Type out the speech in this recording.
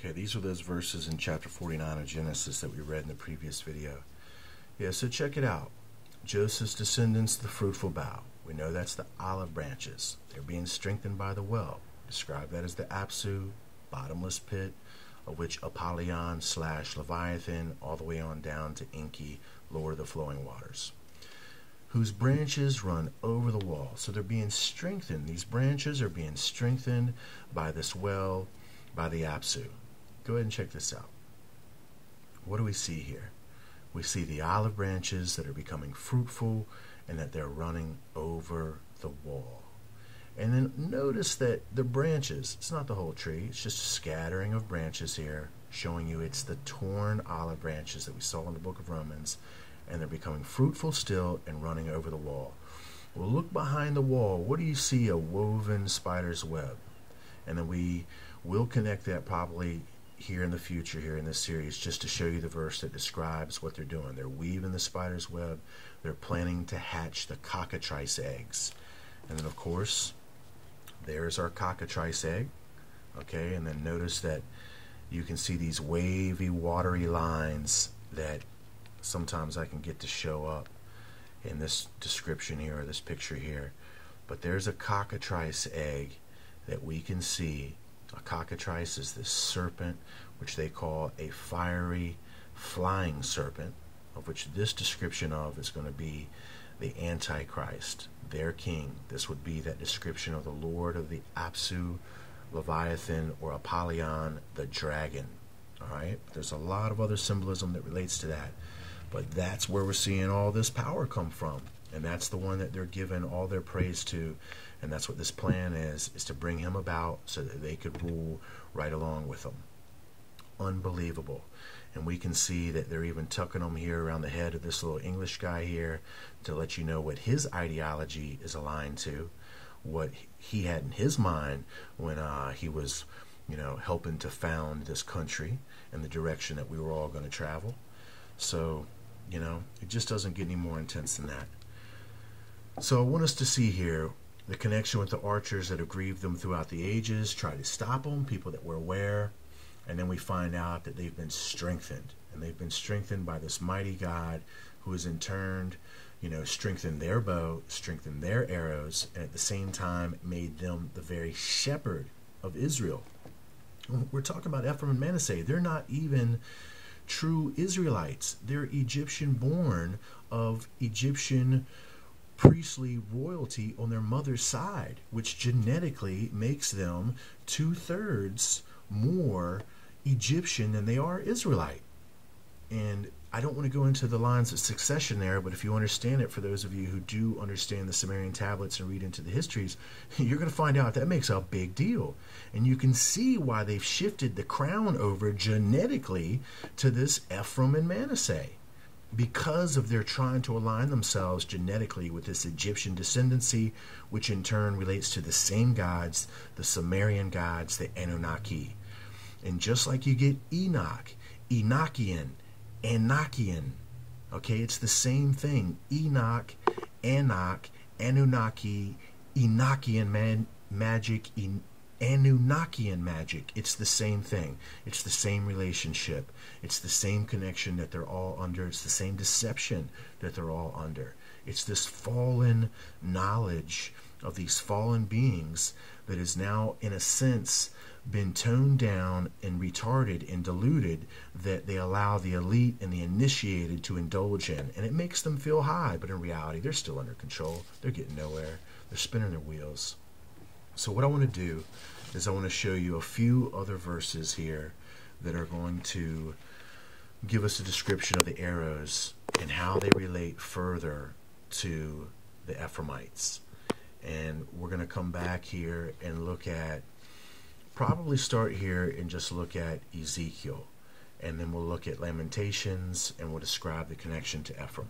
Okay, these are those verses in chapter 49 of Genesis that we read in the previous video. Yeah, so check it out. Joseph's descendants, the fruitful bough. We know that's the olive branches. They're being strengthened by the well. Describe that as the Apsu, bottomless pit, of which Apollyon / Leviathan, all the way on down to Enki, Lord of the flowing waters, whose branches run over the wall. So they're being strengthened. These branches are being strengthened by this well, by the Apsu. Go ahead and check this out. What do we see here? We see the olive branches that are becoming fruitful and that they're running over the wall. And then notice that the branches, it's not the whole tree, it's just a scattering of branches here, showing you it's the torn olive branches that we saw in the book of Romans, and they're becoming fruitful still and running over the wall. Well, look behind the wall. What do you see? A woven spider's web. And then we will connect that probably here in the future, here in this series, just to show you the verse that describes what they're doing. They're weaving the spider's web. They're planning to hatch the cockatrice eggs. And then, of course, there's our cockatrice egg. Okay, and then notice that you can see these wavy, watery lines that sometimes I can get to show up in this description here, or this picture here. But there's a cockatrice egg that we can see. A cockatrice is this serpent, which they call a fiery flying serpent, of which this description of is going to be the Antichrist, their king. This would be that description of the Lord of the Apsu, Leviathan, or Apollyon, the dragon. All right? There's a lot of other symbolism that relates to that. But that's where we're seeing all this power come from. And that's the one that they're giving all their praise to. And that's what this plan is to bring him about so that they could rule right along with him. Unbelievable. And we can see that they're even tucking him here around the head of this little English guy here to let you know what his ideology is aligned to, what he had in his mind when he was, helping to found this country and the direction that we were all going to travel. So, it just doesn't get any more intense than that. So I want us to see here the connection with the archers that have grieved them throughout the ages, try to stop them, people that were aware, and then we find out that they've been strengthened. And they've been strengthened by this mighty God who has in turn, strengthened their bow, strengthened their arrows, and at the same time made them the very shepherd of Israel. We're talking about Ephraim and Manasseh. They're not even true Israelites. They're Egyptian born of Egyptian priestly royalty on their mother's side, which genetically makes them 2/3 more Egyptian than they are Israelite. And I don't want to go into the lines of succession there, but if you understand it, for those of you who do understand the Sumerian tablets and read into the histories, you're going to find out that makes a big deal. And you can see why they've shifted the crown over genetically to this Ephraim and Manasseh, because of their trying to align themselves genetically with this Egyptian descendancy, which in turn relates to the same gods, the Sumerian gods, the Anunnaki. And just like you get Enoch, Enochian, Anakian, okay, it's the same thing. Enoch, Anak, Anunnaki, Enochian magic, Anunnakian magic. It's the same thing. It's the same relationship. It's the same connection that they're all under. It's the same deception that they're all under. It's this fallen knowledge of these fallen beings that is now, in a sense, been toned down and retarded and diluted, that they allow the elite and the initiated to indulge in. And it makes them feel high, but in reality, they're still under control. They're getting nowhere. They're spinning their wheels. So what I want to do is I want to show you a few other verses here that are going to give us a description of the arrows and how they relate further to the Ephraimites. And we're going to come back here and look at, probably start here and just look at Ezekiel. And then we'll look at Lamentations and we'll describe the connection to Ephraim.